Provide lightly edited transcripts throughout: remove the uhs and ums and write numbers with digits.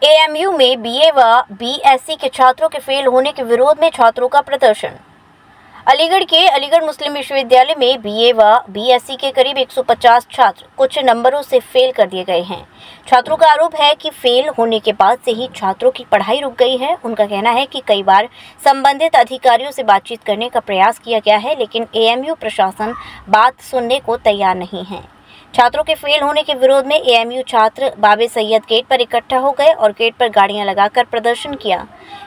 AMU में BA व BSc के छात्रों के फेल होने के विरोध में छात्रों का प्रदर्शन। अलीगढ़ के अलीगढ़ मुस्लिम विश्वविद्यालय में बीए व बीएससी के करीब 150 छात्र कुछ नंबरों से फेल कर दिए गए हैं। छात्रों का आरोप है कि फेल होने के बाद से ही छात्रों की पढ़ाई रुक गई है। उनका कहना है कि कई बार संबंधित अधिकारियों से बातचीत करने का प्रयास किया गया है, लेकिन एएमयू प्रशासन बात सुनने को तैयार नहीं है। छात्रों के फेल होने के विरोध में एएमयू छात्र बाबे सैयद गेट पर इकट्ठा हो गए और गेट पर गाड़ियां लगाकर प्रदर्शन किया।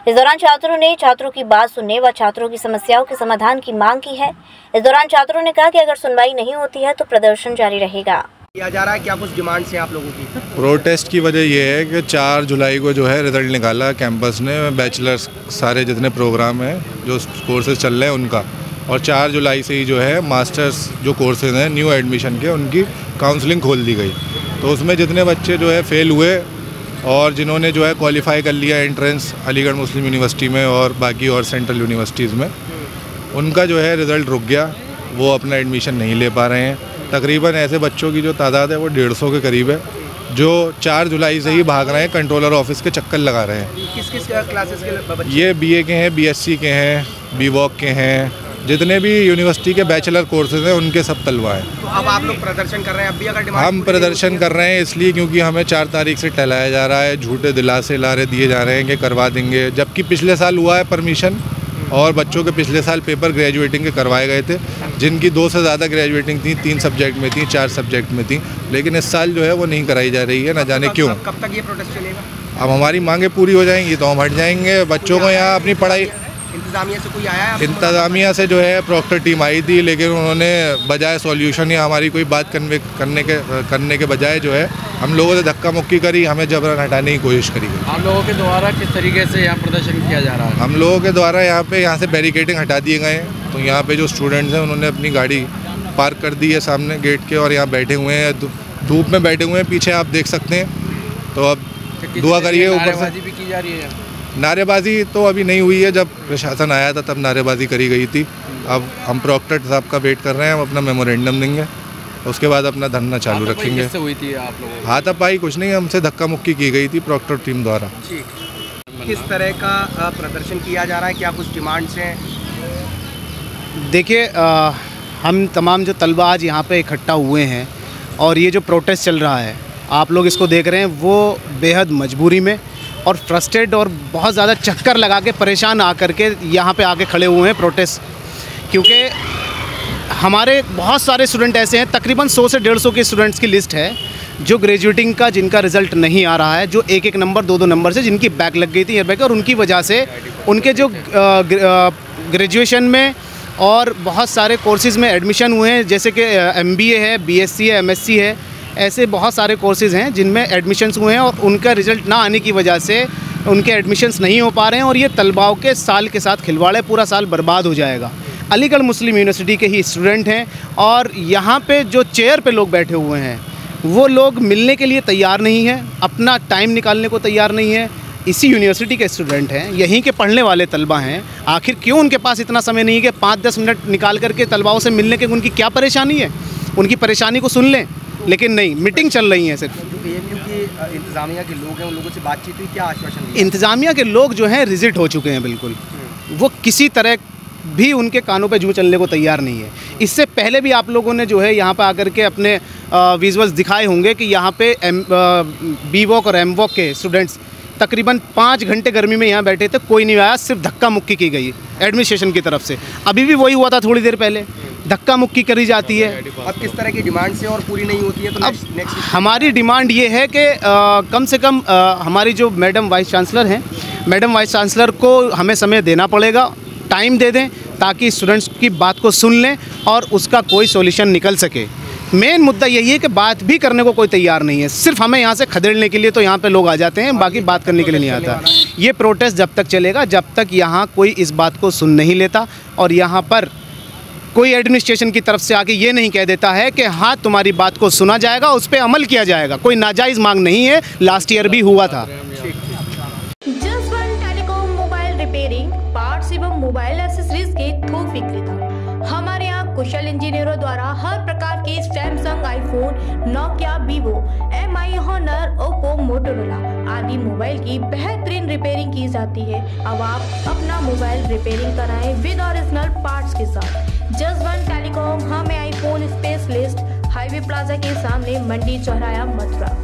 इस दौरान छात्रों ने छात्रों की बात सुनने व छात्रों की समस्याओं के समाधान की मांग की है। इस दौरान छात्रों ने कहा कि अगर सुनवाई नहीं होती है तो प्रदर्शन जारी रहेगा। किया जा रहा है, क्या कुछ डिमांड्स हैं आप लोगों की? प्रोटेस्ट की वजह यह है कि 4 जुलाई को जो है रिजल्ट निकाला कैंपस ने, बैचलर्स सारे जितने प्रोग्राम हैं जो कोर्सेज चल रहे हैं उनका, और 4 जुलाई से ही जो है मास्टर्स जो कोर्सेज हैं न्यू एडमिशन के उनकी काउंसलिंग खोल दी गई। तो उसमें जितने बच्चे जो है फेल हुए और जिन्होंने जो है क्वालिफाई कर लिया एंट्रेंस अलीगढ़ मुस्लिम यूनिवर्सिटी में और बाकी और सेंट्रल यूनिवर्सिटीज़ में, उनका जो है रिज़ल्ट रुक गया, वो अपना एडमिशन नहीं ले पा रहे हैं। तकरीबन ऐसे बच्चों की जो तादाद है वो 150 के करीब है जो 4 जुलाई से ही भाग रहे हैं, कंट्रोलर ऑफिस के चक्कर लगा रहे हैं। किस किस क्लासेस के बच्चे? ये बीए के हैं, बीएससी के हैं, बीवॉक के हैं, जितने भी यूनिवर्सिटी के बैचलर कोर्सेज हैं उनके सब तलवा है। तो अब आप लोग प्रदर्शन कर रहे हैं? अब भी अगर डिमांड हम प्रदर्शन कर रहे हैं इसलिए क्योंकि हमें 4 तारीख से टहलाया जा रहा है, झूठे दिलासे लारे दिए जा रहे हैं कि करवा देंगे, जबकि पिछले साल हुआ है परमिशन और बच्चों के पिछले साल पेपर ग्रेजुएटिंग के करवाए गए थे, जिनकी 2 से ज़्यादा ग्रेजुएटिंग थी, 3 सब्जेक्ट में थी, 4 सब्जेक्ट में थी, लेकिन इस साल जो है वो नहीं कराई जा रही है, न जाने क्यों। कब तक ये प्रोटेस्ट चलेगा? अब हमारी मांगें पूरी हो जाएंगी तो हम हट जाएंगे। बच्चों को यहाँ अपनी पढ़ाई, इंतजामिया से कोई आया है? इंतजामिया से जो है प्रॉक्टर टीम आई थी, लेकिन उन्होंने बजाय सॉल्यूशन या हमारी कोई बात करने के बजाय जो है हम लोगों से धक्का मुक्की करी, हमें जबरन हटाने की कोशिश करी गई। आप लोगों के द्वारा किस तरीके से यहाँ प्रदर्शन किया जा रहा है? हम लोगों के द्वारा यहाँ से बैरिकेडिंग हटा दिए गए हैं। तो यहाँ पे जो स्टूडेंट्स हैं उन्होंने अपनी गाड़ी पार्क कर दी है सामने गेट के और यहाँ बैठे हुए हैं, धूप में बैठे हुए हैं, पीछे आप देख सकते हैं। तो अब दुआ करिए। ऊपर से भी की जा रही है? नारेबाजी तो अभी नहीं हुई है, जब प्रशासन आया था तब नारेबाजी करी गई थी। अब हम प्रॉक्टर साहब का वेट कर रहे हैं, हम अपना मेमोरेंडम देंगे, उसके बाद अपना धरना चालू रखेंगे। किससे हुई थी आप लोगों? हाथापाई कुछ नहीं, हमसे धक्का मुक्की की गई थी प्रॉक्टर टीम द्वारा। किस तरह का प्रदर्शन किया जा रहा है, क्या कुछ डिमांड्स हैं? देखिए, हम तमाम जो तलबा आज यहाँ पे इकट्ठा हुए हैं और ये जो प्रोटेस्ट चल रहा है आप लोग इसको देख रहे हैं, वो बेहद मजबूरी में और फ्रस्ट्रेट और बहुत ज़्यादा चक्कर लगा के परेशान आकर के यहाँ पे आके खड़े हुए हैं प्रोटेस्ट, क्योंकि हमारे बहुत सारे स्टूडेंट ऐसे हैं, तकरीबन 100 से 150 के स्टूडेंट्स की लिस्ट है जो ग्रेजुएटिंग का जिनका रिज़ल्ट नहीं आ रहा है, जो 1-1 नंबर 2-2 नंबर से जिनकी बैक लग गई थी ईयर बैक, और उनकी वजह से उनके जो ग्रेजुएशन में और बहुत सारे कोर्सेज़ में एडमिशन हुए हैं, जैसे कि MBA है, BSc है, MSc है, ऐसे बहुत सारे कोर्सेज़ हैं जिनमें एडमिशन्स हुए हैं और उनका रिज़ल्ट ना आने की वजह से उनके एडमिशन्स नहीं हो पा रहे हैं और ये तलबाओं के साल के साथ खिलवाड़ है, पूरा साल बर्बाद हो जाएगा। अलीगढ़ मुस्लिम यूनिवर्सिटी के ही स्टूडेंट हैं और यहाँ पे जो चेयर पे लोग बैठे हुए हैं वो लोग मिलने के लिए तैयार नहीं हैं, अपना टाइम निकालने को तैयार नहीं है। इसी यूनिवर्सिटी के स्टूडेंट हैं, यहीं के पढ़ने वाले तलबा हैं, आखिर क्यों उनके पास इतना समय नहीं है कि 5-10 मिनट निकाल करके तलबाओं से मिलने के? उनकी क्या परेशानी है, उनकी परेशानी को सुन लें, लेकिन नहीं, मीटिंग चल रही है सिर्फ। जो एएमयू की इंतजामिया के लोग हैं उन लोगों से बातचीत हुई, क्या आश्वासन दिया? इंतजामिया के लोग जो हैं रिजिट हो चुके हैं बिल्कुल, वो किसी तरह भी उनके कानों पे जूं चलने को तैयार नहीं है। इससे पहले भी आप लोगों ने जो है यहाँ पर आकर के अपने विजुअल्स दिखाए होंगे कि यहाँ पे बीवॉक और एमवॉक के स्टूडेंट्स तकरीबन 5 घंटे गर्मी में यहाँ बैठे थे, कोई नहीं आया, सिर्फ धक्का मुक्की की गई एडमिनिस्ट्रेशन की तरफ से। अभी भी वही हुआ था, थोड़ी देर पहले धक्का मुक्की करी जाती है। अब किस तरह की डिमांड से और पूरी नहीं होती है तो अब हमारी डिमांड ये है कि कम से कम हमारी जो मैडम वाइस चांसलर हैं, मैडम वाइस चांसलर को हमें समय देना पड़ेगा, टाइम दे दें ताकि स्टूडेंट्स की बात को सुन लें और उसका कोई सॉल्यूशन निकल सके। मेन मुद्दा यही है कि बात भी करने को कोई तैयार नहीं है, सिर्फ हमें यहाँ से खदेड़ने के लिए तो यहाँ पे लोग आ जाते हैं, बाकी बात करने के लिए नहीं आता। ये प्रोटेस्ट जब तक चलेगा जब तक यहाँ कोई इस बात को सुन नहीं लेता और यहाँ पर कोई एडमिनिस्ट्रेशन की तरफ से आके ये नहीं कह देता है कि हाँ तुम्हारी बात को सुना जाएगा, उस पर अमल किया जाएगा। कोई नाजायज़ मांग नहीं है, लास्ट ईयर भी हुआ था। Jaswant telecom mobile repairing, parts एवं मोबाइल एक्सेसरीज के थोक विक्रेता। हमारे यहाँ कुशल इंजीनियरों द्वारा हर प्रकार के Samsung, iPhone, Nokia, Vivo, MI, Honor, Oppo, Motorola आदि मोबाइल की बेहतरीन रिपेयरिंग की जाती है। अब आप अपना मोबाइल रिपेयरिंग कराएं विद ओरिजिनल पार्ट्स के साथ। जसवंत टेलीकॉम, हमें आईफोन स्पेशलिस्ट, हाईवे प्लाजा के सामने, मंडी चौराहा, मथुरा।